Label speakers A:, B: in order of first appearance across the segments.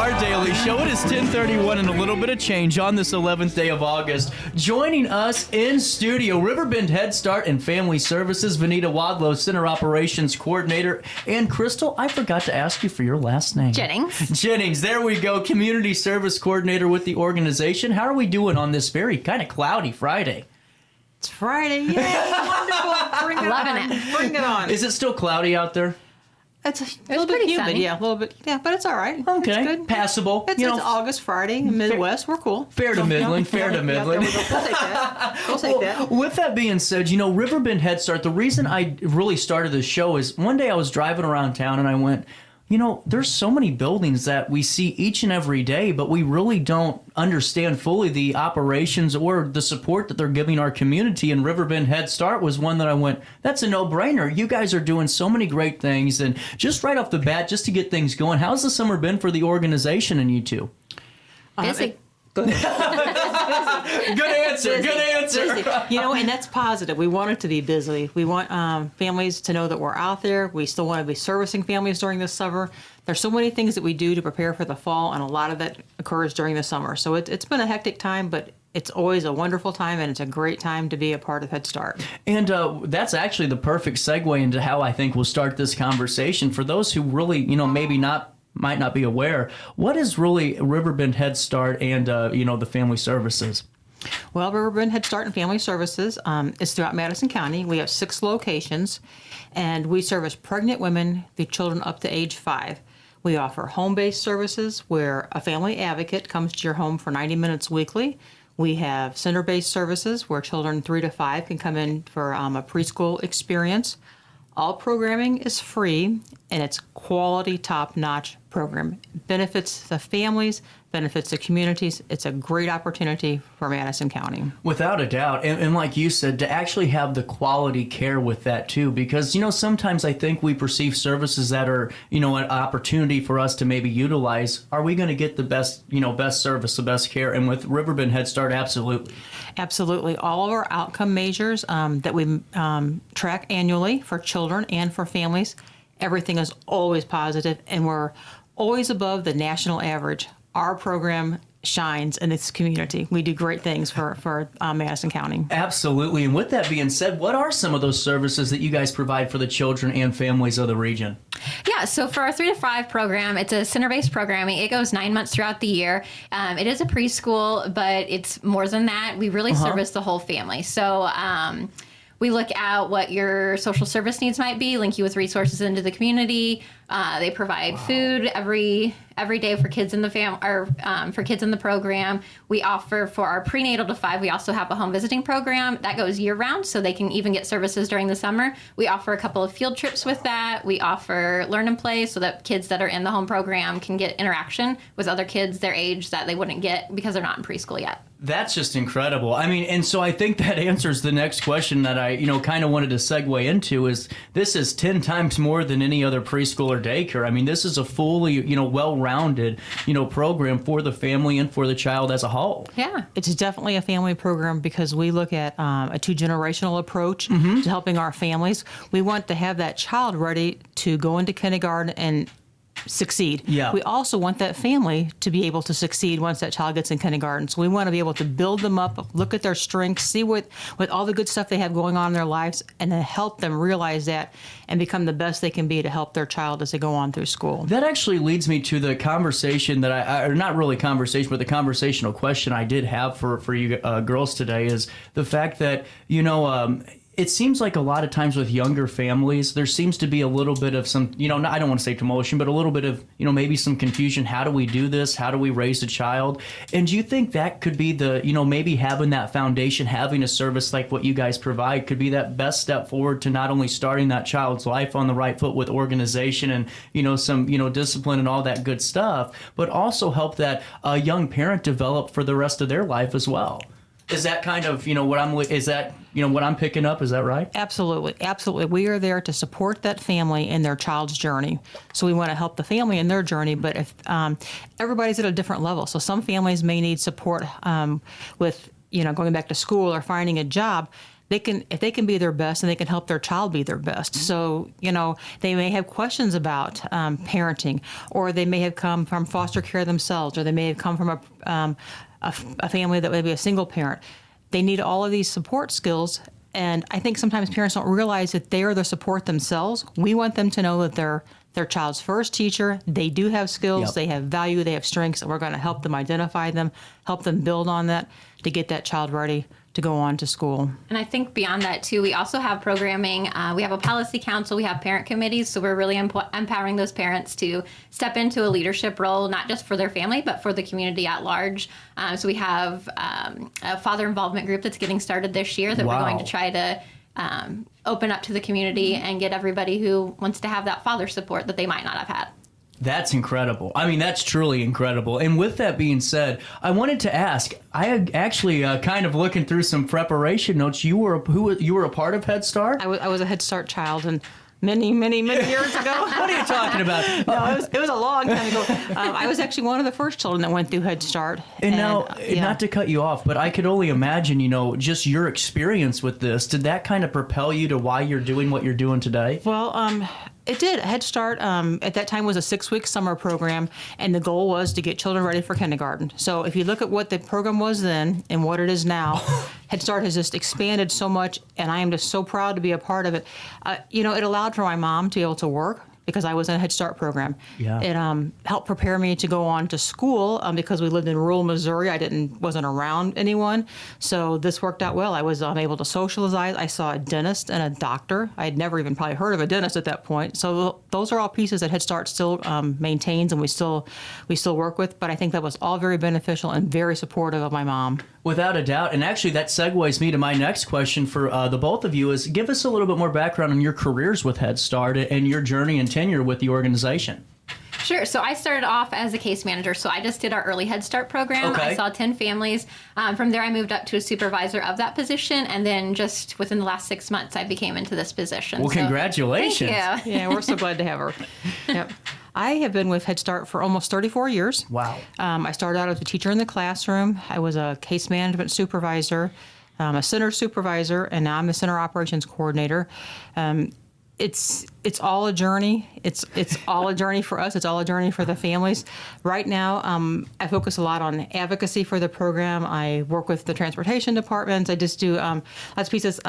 A: our daily show. It is 10:31 and a little bit of change on this 11th day of August. Joining us in studio, Riverbend Head Start and Family Services, Veneta Wadlow, Center Operations Coordinator, and Crystal, I forgot to ask you for your last name.
B: Jennings.
A: Jennings, there we go, Community Service Coordinator with the organization. How are we doing on this very kind of cloudy Friday?
C: It's Friday. Yay, wonderful. Bring it
B: Loving
C: on.
B: it.
C: Bring it on.
A: Is it still cloudy out there?
C: It's a little bit
B: pretty
C: humid,
B: sunny.
C: yeah, a little bit. Yeah, but it's all right.
A: Okay,
C: It's good.
A: passable.
C: It's August, Friday, Midwest. We're cool.
A: Fair to Midland, fair to
C: Yeah,
A: Midland.
C: there we go. We'll take that. We'll take that.
A: With that being said, Riverbend Head Start, the reason I really started this show is one day I was driving around town and I went, there's so many buildings that we see each and every day, but we really don't understand fully the operations or the support that they're giving our community. And Riverbend Head Start was one that I went, that's a no-brainer. You guys are doing so many great things. And just right off the bat, just to get things going, how's the summer been for the organization and you two?
B: Busy.
C: Go ahead.
A: Good answer.
C: Busy.
A: Good answer.
C: Busy. And that's positive. We want it to be busy. We want families to know that we're out there. We still want to be servicing families during the summer. There's so many things that we do to prepare for the fall, and a lot of that occurs during the summer. So it's been a hectic time, but it's always a wonderful time, and it's a great time to be a part of Head Start.
A: And that's actually the perfect segue into how I think we'll start this conversation. For those who really, might not be aware, what is really Riverbend Head Start and, the family services?
C: Well, Riverbend Head Start and Family Services is throughout Madison County. We have 6 locations, and we service pregnant women through children up to age 5. We offer home-based services where a family advocate comes to your home for 90 minutes weekly. We have center-based services where children 3 to 5 can come in for a preschool experience. All programming is free, and it's quality, top-notch program. Benefits the families, benefits the communities. It's a great opportunity for Madison County.
A: Without a doubt. And like you said, to actually have the quality care with that too, because, sometimes I think we perceive services that are, an opportunity for us to maybe utilize. Are we going to get the best, best service, the best care? And with Riverbend Head Start, absolutely.
C: Absolutely. All of our outcome measures that we track annually for children and for families, everything is always positive, and we're always above the national average. Our program shines in its community. We do great things for Madison County.
A: Absolutely. And with that being said, what are some of those services that you guys provide for the children and families of the region?
B: Yeah, so for our 3 to 5 program, it's a center-based programming. It goes 9 months throughout the year. It is a preschool, but it's more than that. We really service the whole family. So we look at what your social service needs might be, link you with resources into the community. They provide food every day for kids in the for kids in the program. We offer for our prenatal to 5. We also have a home visiting program that goes year round, so they can even get services during the summer. We offer a couple of field trips with that. We offer learn and play so that kids that are in the home program can get interaction with other kids their age that they wouldn't get because they're not in preschool yet.
A: That's just incredible. I mean, and so I think that answers the next question that I, kind of wanted to segue into is this is 10 times more than any other preschool or daycare. I mean, this is a fully, well-rounded, program for the family and for the child as a whole.
C: Yeah, it's definitely a family program because we look at a 2-generational approach to helping our families. We want to have that child ready to go into kindergarten and succeed.
A: Yeah.
C: We also want that family to be able to succeed once that child gets in kindergarten. So we want to be able to build them up, look at their strengths, see what all the good stuff they have going on in their lives, and then help them realize that and become the best they can be to help their child as they go on through school.
A: That actually leads me to the conversation that or not really conversation, but the conversational question I did have for you girls today is the fact that, it seems like a lot of times with younger families, there seems to be a little bit of some, I don't want to say commotion, but a little bit of, maybe some confusion. How do we do this? How do we raise a child? And do you think that could be the, maybe having that foundation, having a service like what you guys provide could be that best step forward to not only starting that child's life on the right foot with organization and, some, discipline and all that good stuff, but also help that young parent develop for the rest of their life as well? Is that kind of, what I'm picking up? Is that right?
C: Absolutely. Absolutely. We are there to support that family in their child's journey. So we want to help the family in their journey, but if everybody's at a different level. So some families may need support with, going back to school or finding a job. if they can be their best, and they can help their child be their best. So, they may have questions about parenting, or they may have come from foster care themselves, or they may have come from a family that may be a single parent. They need all of these support skills. And I think sometimes parents don't realize that they are the support themselves. We want them to know that they're their child's first teacher. They do have skills,
A: Yep.
C: they have value, they have strengths, and we're going to help them identify them, help them build on that to get that child ready to go on to school.
B: And I think beyond that, too, we also have programming. We have a policy council. We have parent committees. So we're really empowering those parents to step into a leadership role, not just for their family, but for the community at large. So we have a father involvement group that's getting started this year that we're going to try to open up to the community and get everybody who wants to have that father support that they might not have had.
A: That's incredible. I mean, that's truly incredible. And with that being said, I wanted to ask, I had actually kind of looking through some preparation notes. You were a part of Head Start?
C: I was a Head Start child, and many years ago.
A: What are you talking about?
C: No, it was a long time ago. I was actually one of the first children that went through Head Start.
A: And now, not to cut you off, but I could only imagine, just your experience with this. Did that kind of propel you to why you're doing what you're doing today?
C: Well, it did. Head Start at that time was a 6-week summer program, and the goal was to get children ready for kindergarten. So if you look at what the program was then and what it is now, Head Start has just expanded so much, and I am just so proud to be a part of it. It allowed for my mom to be able to work because I was in a Head Start program.
A: Yeah.
C: It helped prepare me to go on to school because we lived in rural Missouri. I wasn't around anyone, so this worked out well. I was able to socialize. I saw a dentist and a doctor. I had never even probably heard of a dentist at that point. So those are all pieces that Head Start still maintains and we still work with. But I think that was all very beneficial and very supportive of my mom.
A: Without a doubt. And actually, that segues me to my next question for the both of you is give us a little bit more background on your careers with Head Start and your journey and tenure with the organization.
B: Sure. So I started off as a case manager. So I just did our early Head Start program.
A: Okay.
B: I saw 10 families. From there, I moved up to a supervisor of that position. And then just within the last 6 months, I became into this position.
A: Well,
B: So,
A: congratulations.
B: Thank you.
C: Yeah, we're so glad to have her. Yep. I have been with Head Start for almost 34 years.
A: Wow.
C: I started out as a teacher in the classroom. I was a case management supervisor, a center supervisor, and now I'm the center operations coordinator. It's all a journey. It's all a journey for us. It's all a journey for the families. Right now, I focus a lot on advocacy for the program. I work with the transportation departments. I just do lots of pieces.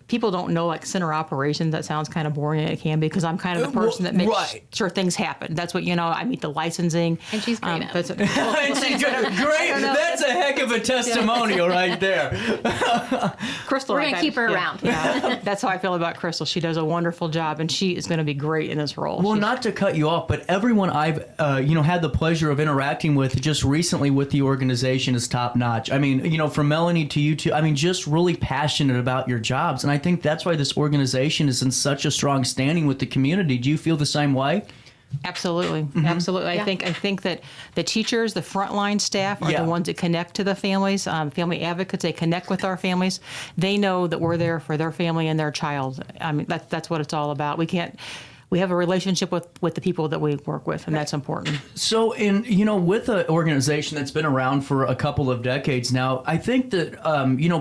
C: People don't know like center operations. That sounds kind of boring, and it can be because I'm kind of the person that makes sure things happen. That's what I meet the licensing.
B: And she's great at it.
A: And she's great. That's a heck of a testimonial right there.
C: Crystal,
B: We're going to keep her around.
C: Yeah, that's how I feel about Crystal. She does a wonderful job, and she is going to be great in this role.
A: Well, not to cut you off, but everyone I've had the pleasure of interacting with just recently with the organization is top notch. I mean, from Melanie to you two, I mean, just really passionate about your jobs, and I think that's why this organization is in such a strong standing with the community. Do you feel the same way?
C: Absolutely.
A: Mm-hmm.
C: Absolutely.
B: Yeah.
C: I think that the teachers, the frontline staff are
A: Yeah.
C: the ones that connect to the families. Family advocates, they connect with our families. They know that we're there for their family and their child. I mean, that's what it's all about. We have a relationship with the people that we work with, and that's important.
A: So, with an organization that's been around for a couple of decades now, I think that,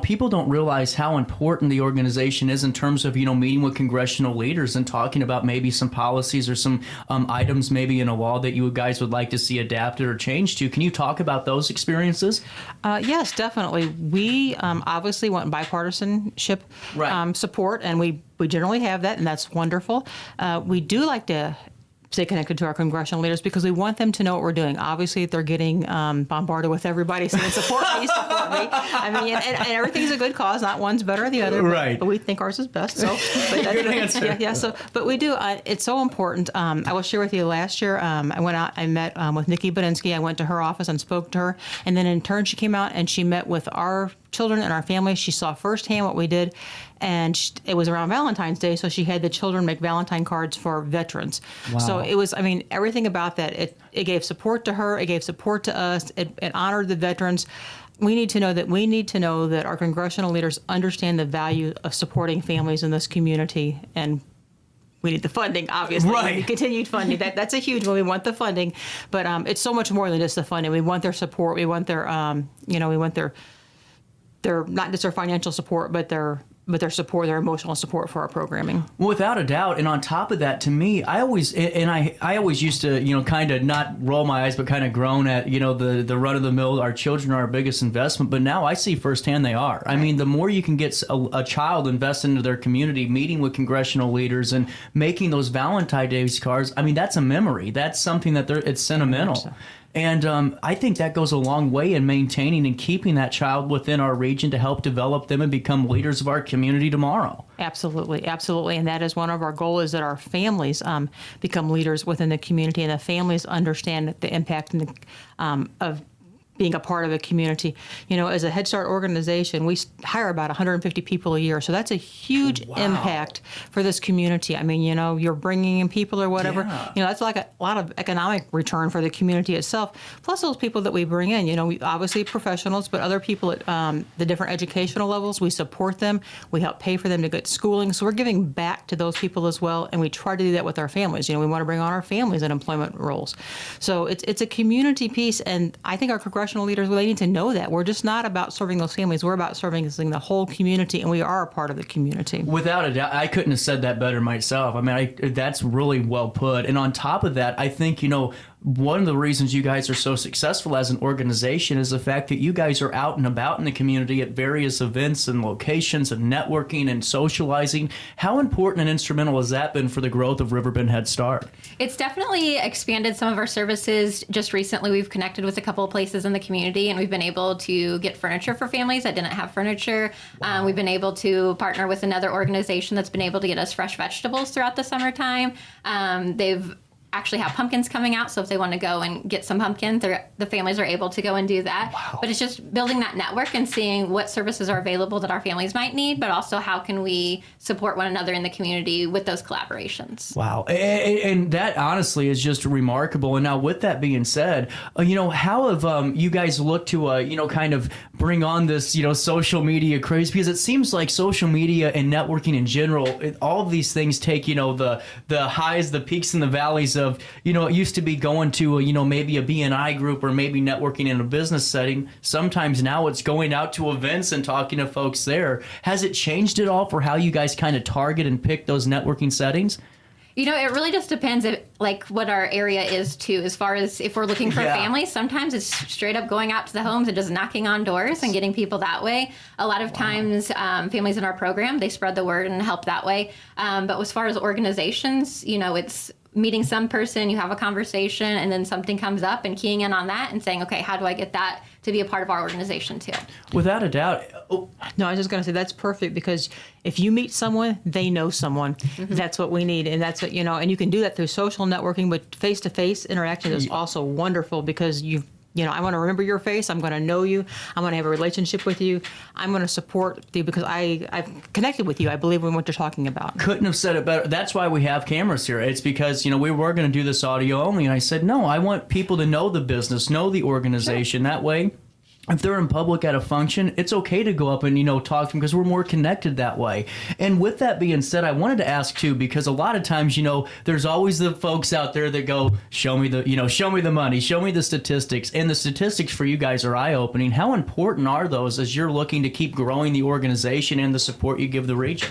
A: people don't realize how important the organization is in terms of, meeting with congressional leaders and talking about maybe some policies or some items maybe in a law that you guys would like to see adapted or changed to. Can you talk about those experiences?
C: Yes, definitely. We obviously want bipartisanship support, and we generally have that, and that's wonderful. We do like to stay connected to our congressional leaders because we want them to know what we're doing. Obviously, if they're getting bombarded with everybody saying, support me, support me. I mean, and everything's a good cause. Not one's better than the other.
A: Right.
C: But we think ours is best. So, but that's,
A: Good answer.
C: Yeah. So, but we do. It's so important. I will share with you last year, I went out, I met with Nikki Badinsky. I went to her office and spoke to her. And then in turn, she came out and she met with our children and our families. She saw firsthand what we did. And it was around Valentine's Day, so she had the children make Valentine cards for veterans.
A: Wow.
C: So it was, everything about that, it gave support to her, it gave support to us, it honored the veterans. We need to know that our congressional leaders understand the value of supporting families in this community, and we need the funding, obviously.
A: Right.
C: We need continued funding. That's a huge one. We want the funding, but it's so much more than just the funding. We want their support. We want their, we want their not just their financial support, but their their support, their emotional support for our programming.
A: Without a doubt. And on top of that, to me, I always used to, kind of not roll my eyes, but kind of groan at, the run of the mill, our children are our biggest investment. But now I see firsthand they are. I mean, the more you can get a child invested into their community, meeting with congressional leaders and making those Valentine's Day cards, I mean, that's a memory. That's something that it's sentimental. And I think that goes a long way in maintaining and keeping that child within our region to help develop them and become leaders of our community tomorrow.
C: Absolutely, absolutely. And that is one of our goals, is that our families become leaders within the community, and the families understand the impact of being a part of a community. As a Head Start organization, we hire about 150 people a year. So that's a huge impact for this community. I mean, you're bringing in people or whatever.
A: Yeah.
C: That's like a lot of economic return for the community itself. Plus those people that we bring in, we obviously professionals, but other people at the different educational levels, we support them. We help pay for them to get schooling. So we're giving back to those people as well. And we try to do that with our families. We want to bring on our families in employment roles. So it's a community piece. And I think our congressional leaders, they need to know that. We're just not about serving those families. We're about serving the whole community, and we are a part of the community.
A: Without a doubt. I couldn't have said that better myself. I mean, that's really well put. And on top of that, I think, one of the reasons you guys are so successful as an organization is the fact that you guys are out and about in the community at various events and locations and networking and socializing. How important and instrumental has that been for the growth of Riverbend Head Start?
B: It's definitely expanded some of our services. Just recently, we've connected with a couple of places in the community, and we've been able to get furniture for families that didn't have furniture. We've been able to partner with another organization that's been able to get us fresh vegetables throughout the summertime. They've actually have pumpkins coming out, so if they want to go and get some pumpkins, the families are able to go and do that.
A: Wow.
B: But it's just building that network and seeing what services are available that our families might need, but also how can we support one another in the community with those collaborations.
A: Wow. And that honestly is just remarkable. And now with that being said, how have you guys looked to, kind of bring on this, social media craze? Because it seems like social media and networking in general, all of these things take, the highs, the peaks and the valleys of, it used to be going to, maybe a BNI group or maybe networking in a business setting. Sometimes now it's going out to events and talking to folks there. Has it changed at all for how you guys kind of target and pick those networking settings?
B: It really just depends what our area is too. As far as if we're looking for families, sometimes it's straight up going out to the homes and just knocking on doors and getting people that way. A lot of times, families in our program, they spread the word and help that way. But as far as organizations, it's meeting some person, you have a conversation, and then something comes up and keying in on that and saying, okay, how do I get that to be a part of our organization too?
A: Without a doubt. Oh.
C: No, I was just going to say that's perfect, because if you meet someone, they know someone. Mm-hmm. That's what we need. And that's what, and you can do that through social networking, but face-to-face interaction is also wonderful, because I want to remember your face. I'm going to know you. I'm going to have a relationship with you. I'm going to support you because I've connected with you. I believe in what you're talking about.
A: Couldn't have said it better. That's why we have cameras here. It's because, we were going to do this audio only. And I said, no, I want people to know the business, know the organization. That way, if they're in public at a function, it's okay to go up and, talk to them, because we're more connected that way. And with that being said, I wanted to ask too, because a lot of times, there's always the folks out there that go, show me the money, show me the statistics. And the statistics for you guys are eye-opening. How important are those as you're looking to keep growing the organization and the support you give the region?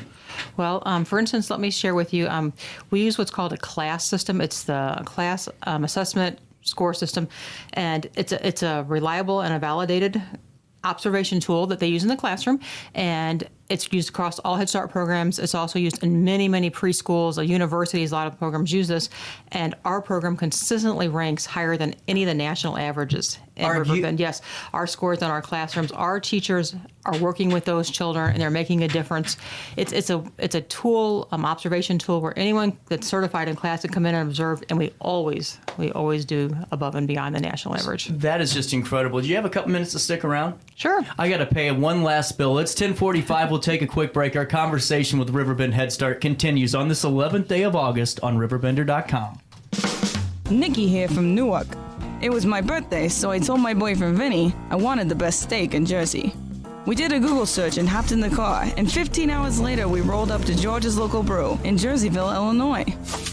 C: Well, for instance, let me share with you, we use what's called a class system. It's the class assessment score system, and it's a reliable and a validated observation tool that they use in the classroom, and it's used across all Head Start programs. It's also used in many, many preschools, universities. A lot of programs use this, and our program consistently ranks higher than any of the national averages in Riverbend. Yes, our scores in our classrooms. Our teachers are working with those children, and they're making a difference. It's a tool, observation tool, where anyone that's certified in class can come in and observe, and we always do above and beyond the national average.
A: That is just incredible. Do you have a couple minutes to stick around?
C: Sure.
A: I got to pay one last bill. It's 10:45. We'll take a quick break. Our conversation with Riverbend Head Start continues on this 11th day of August on RiverBender.com.
D: Nikki here from Newark. It was my birthday, so I told my boyfriend Vinny I wanted the best steak in Jersey. We did a Google search and hopped in the car, and 15 hours later we rolled up to George's Local Brew in Jerseyville, Illinois.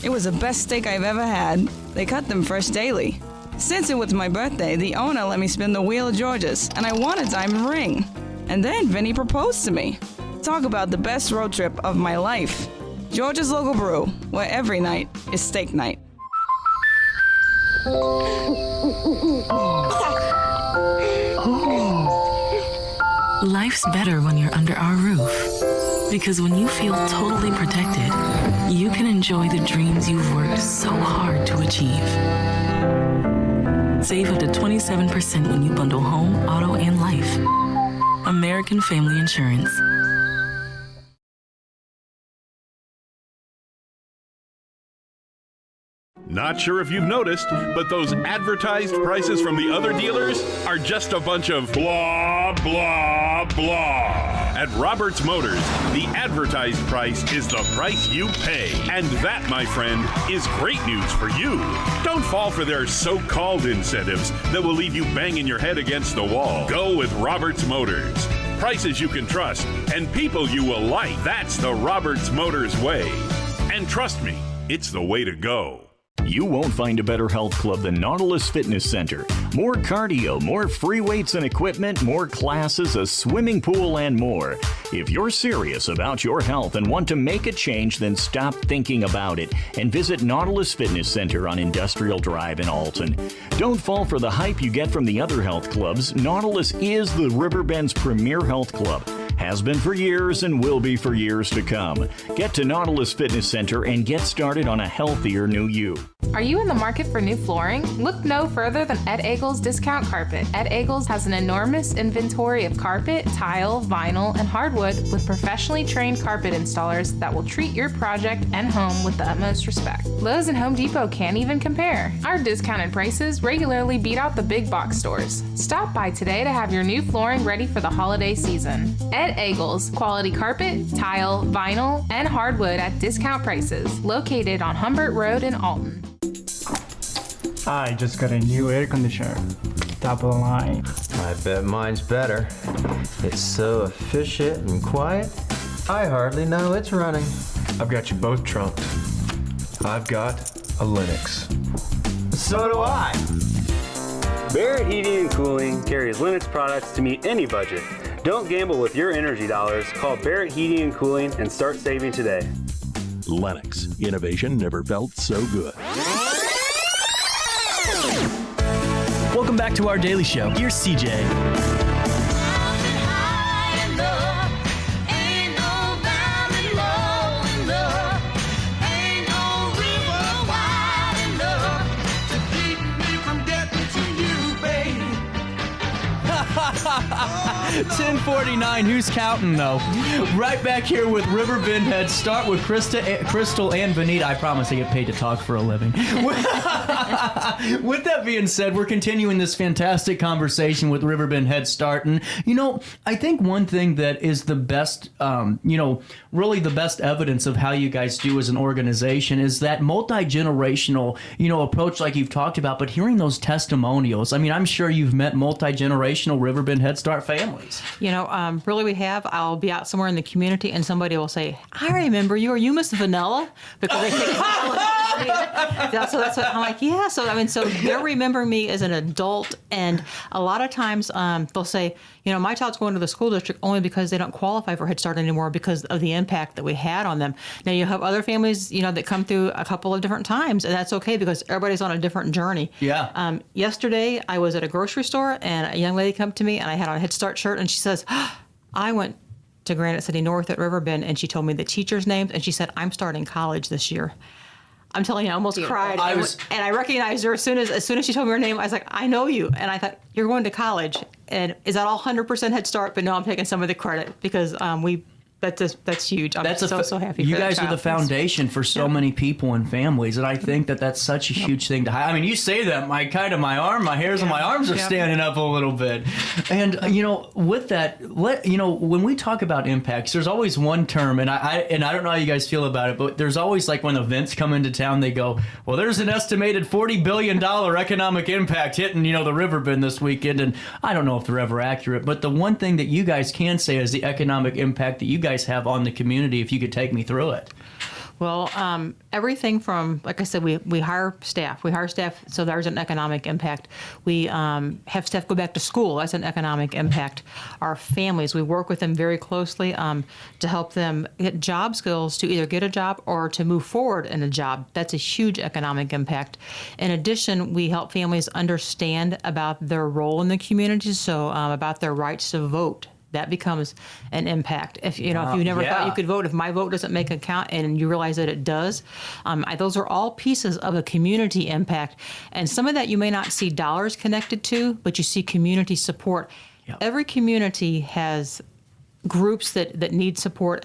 D: It was the best steak I've ever had. They cut them fresh daily. Since it was my birthday, the owner let me spin the wheel of George's, and I won a diamond ring. And then Vinny proposed to me. Talk about the best road trip of my life. George's Local Brew, where every night is steak night.
E: Life's better when you're under our roof. Because when you feel totally protected, you can enjoy the dreams you've worked so hard to achieve. Save up to 27% when you bundle home, auto, and life. American Family Insurance.
F: Not sure if you've noticed, but those advertised prices from the other dealers are just a bunch of blah, blah, blah. At Roberts Motors, the advertised price is the price you pay. And that, my friend, is great news for you. Don't fall for their so-called incentives that will leave you banging your head against the wall. Go with Roberts Motors. Prices you can trust and people you will like. That's the Roberts Motors way. And trust me, it's the way to go.
G: You won't find a better health club than Nautilus Fitness Center. More cardio, more free weights and equipment, more classes, a swimming pool, and more. If you're serious about your health and want to make a change, then stop thinking about it and visit Nautilus Fitness Center on Industrial Drive in Alton. Don't fall for the hype you get from the other health clubs. Nautilus is the Riverbend's premier health club. Has been for years and will be for years to come. Get to Nautilus Fitness Center and get started on a healthier new you.
H: Are you in the market for new flooring? Look no further than Ed Eagles Discount Carpet. Ed Eagles has an enormous inventory of carpet, tile, vinyl, and hardwood with professionally trained carpet installers that will treat your project and home with the utmost respect. Lowe's and Home Depot can't even compare. Our discounted prices regularly beat out the big box stores. Stop by today to have your new flooring ready for the holiday season. Ed Eagles, quality carpet, tile, vinyl, and hardwood at discount prices, located on Humbert Road in Alton.
I: I just got a new air conditioner. Top of the line.
J: I bet mine's better. It's so efficient and quiet, I hardly know it's running.
I: I've got you both trunked. I've got a Linux.
J: So do I.
K: Barrett Heating and Cooling carries Linux products to meet any budget. Don't gamble with your energy dollars. Call Barrett Heating and Cooling and start saving today.
L: Lennox. Innovation never felt so good.
A: Welcome back to our daily show. Here's CJ.
L: Oh.
A: 10:49. Who's counting though? Right back here with Riverbend Head Start with Crystal and Veneta. I promise I get paid to talk for a living. With that being said, we're continuing this fantastic conversation with Riverbend Head Start, and I think one thing that is the best, really the best evidence of how you guys do as an organization is that multi-generational, approach like you've talked about. But hearing those testimonials, I mean, I'm sure you've met multi-generational Riverbend Head Start families.
C: Really we have. I'll be out somewhere in the community and somebody will say, I remember you. Are you Miss Vanilla? Because they think so that's what I'm like, yeah. So they're remembering me as an adult. And a lot of times they'll say, my child's going to the school district only because they don't qualify for Head Start anymore because of the impact that we had on them. Now you have other families, that come through a couple of different times, and that's okay because everybody's on a different journey.
A: Yeah.
C: Yesterday I was at a grocery store and a young lady come to me and I had on a Head Start shirt and she says, I went to Granite City North at Riverbend, and she told me the teachers' names, and she said, I'm starting college this year. I'm telling you, I almost cried. And I recognized her as soon as she told me her name. I was like, I know you. And I thought, you're going to college. And is that all 100% Head Start? But no, I'm taking some of the credit because that's huge. I'm so happy.
A: You guys are the foundation for so many people and families, and I think that's such a huge thing to hide. I mean, you say that, my hairs on my arms are standing up a little bit. And with that, when we talk about impacts, there's always one term, and I don't know how you guys feel about it, but there's always like when events come into town, they go, well, there's an estimated $40 billion economic impact hitting the Riverbend this weekend, and I don't know if they're ever accurate, but the one thing that you guys can say is the economic impact that you guys have on the community, if you could take me through it.
C: Well, everything from, like I said, we hire staff. We hire staff, so there's an economic impact. We have staff go back to school. That's an economic impact. Our families, we work with them very closely to help them get job skills to either get a job or to move forward in a job. That's a huge economic impact. In addition, we help families understand about their role in the community, so about their rights to vote. That becomes an impact. If you never thought you could vote, if my vote doesn't make a count, and you realize that it does, those are all pieces of a community impact. And some of that you may not see dollars connected to, but you see community support. Yep. Every community has groups that need support.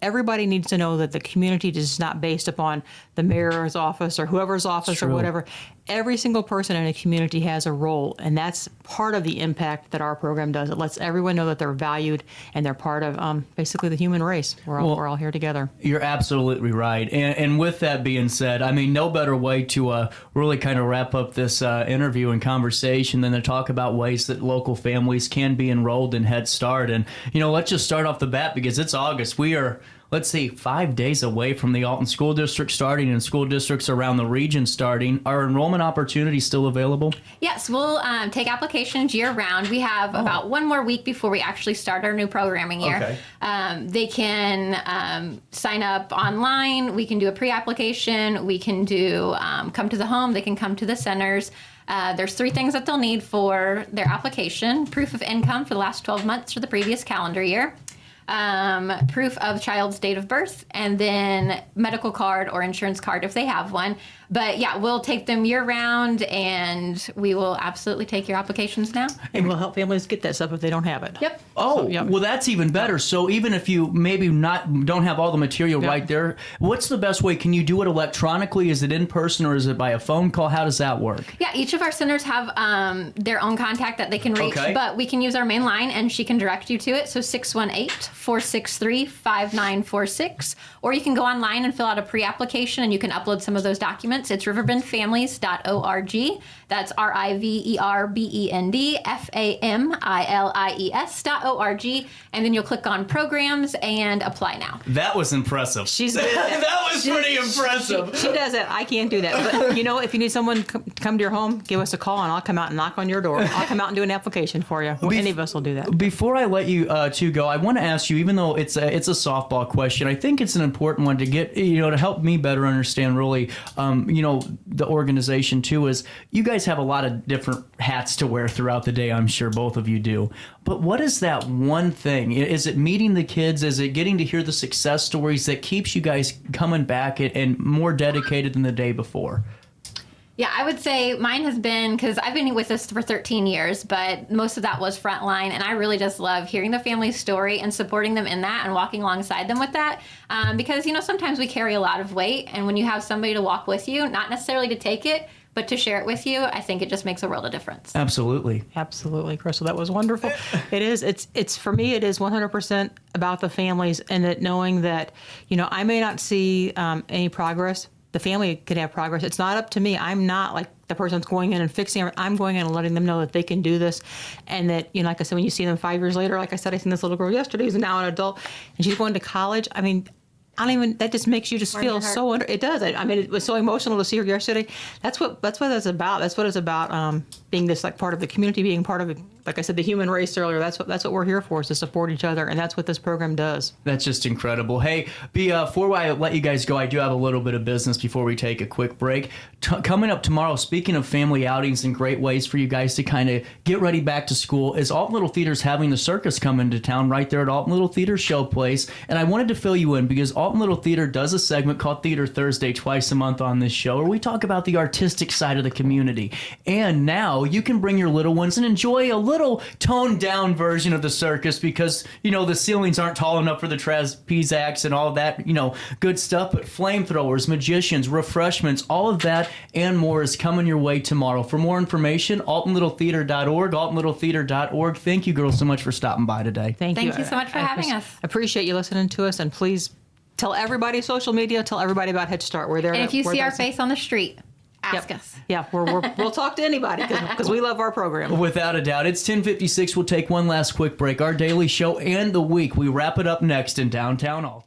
C: Everybody needs to know that the community is not based upon the mayor's office or whoever's office or whatever. Every single person in a community has a role, and that's part of the impact that our program does. It lets everyone know that they're valued and they're part of basically the human race. We're all here together.
A: You're absolutely right. And with that being said, I mean, no better way to really kind of wrap up this interview and conversation than to talk about ways that local families can be enrolled in Head Start. And, let's just start off the bat because it's August. We are, let's see, 5 days away from the Alton School District starting and school districts around the region starting. Are enrollment opportunities still available?
B: Yes, we'll take applications year-round. We have about one more week before we actually start our new programming year.
A: Okay.
B: They can sign up online. We can do a pre-application. We can do come to the home. They can come to the centers. There's 3 things that they'll need for their application: proof of income for the last 12 months for the previous calendar year, proof of child's date of birth, and then medical card or insurance card if they have one. But yeah, we'll take them year round, and we will absolutely take your applications now.
C: And we'll help families get that stuff if they don't have it.
B: Yep.
A: Oh, well, that's even better. So even if you maybe don't have all the material right there, what's the best way? Can you do it electronically? Is it in person or is it by a phone call? How does that work?
B: Yeah, each of our centers have their own contact that they can reach, but we can use our main line and she can direct you to it. So 618-463-5946, or you can go online and fill out a pre-application and you can upload some of those documents. It's riverbendfamilies.org. That's riverbendfamilies.org. And then you'll click on programs and apply now.
A: That was impressive.
C: She's good at that.
A: That was pretty impressive.
C: She does it. I can't do that. But, if you need someone come to your home, give us a call and I'll come out and knock on your door. I'll come out and do an application for you. Any of us will do that.
A: Before I let you two go, I want to ask you, even though it's a softball question, I think it's an important one to get, to help me better understand really, the organization too, is you guys have a lot of different hats to wear throughout the day. I'm sure both of you do. But what is that one thing? Is it meeting the kids? Is it getting to hear the success stories that keeps you guys coming back and more dedicated than the day before?
B: Yeah, I would say mine has been, because I've been with this for 13 years, but most of that was frontline, and I really just love hearing the family's story and supporting them in that and walking alongside them with that, because, sometimes we carry a lot of weight, and when you have somebody to walk with you, not necessarily to take it, but to share it with you, I think it just makes a world of difference.
A: Absolutely.
C: Absolutely, Crystal. That was wonderful. It is. It's for me, it is 100% about the families, and that knowing that, I may not see any progress. The family could have progress. It's not up to me. I'm not like the person that's going in and fixing it. I'm going in and letting them know that they can do this. And that, like I said, when you see them 5 years later, like I said, I seen this little girl yesterday who's now an adult, and she's going to college. I mean, that just makes you just feel so, it does. I mean, it was so emotional to see her yesterday. That's what it's about. That's what it's about, being this like part of the community, being part of, like I said, the human race earlier. That's what we're here for, is to support each other. And that's what this program does.
A: That's just incredible. Hey, before I let you guys go, I do have a little bit of business before we take a quick break. Coming up tomorrow, speaking of family outings and great ways for you guys to kind of get ready back to school, is Alton Little Theater's having the circus come into town right there at Alton Little Theater Show Place. And I wanted to fill you in because Alton Little Theater does a segment called Theater Thursday twice a month on this show, where we talk about the artistic side of the community. And now you can bring your little ones and enjoy a little toned down version of the circus because, the ceilings aren't tall enough for the trapeze acts and all of that, good stuff. But flamethrowers, magicians, refreshments, all of that and more is coming your way tomorrow. For more information, altonlittletheater.org, altonlittletheater.org. Thank you, girls, so much for stopping by today.
B: Thank you so much for having us.
C: I appreciate you listening to us, and please tell everybody, social media, tell everybody about Head Start. We're there.
B: And if you see our face on the street, ask us.
C: Yeah, we'll talk to anybody because we love our program.
A: Without a doubt. It's 10:56. We'll take one last quick break. Our daily show and the week. We wrap it up next in downtown Alton.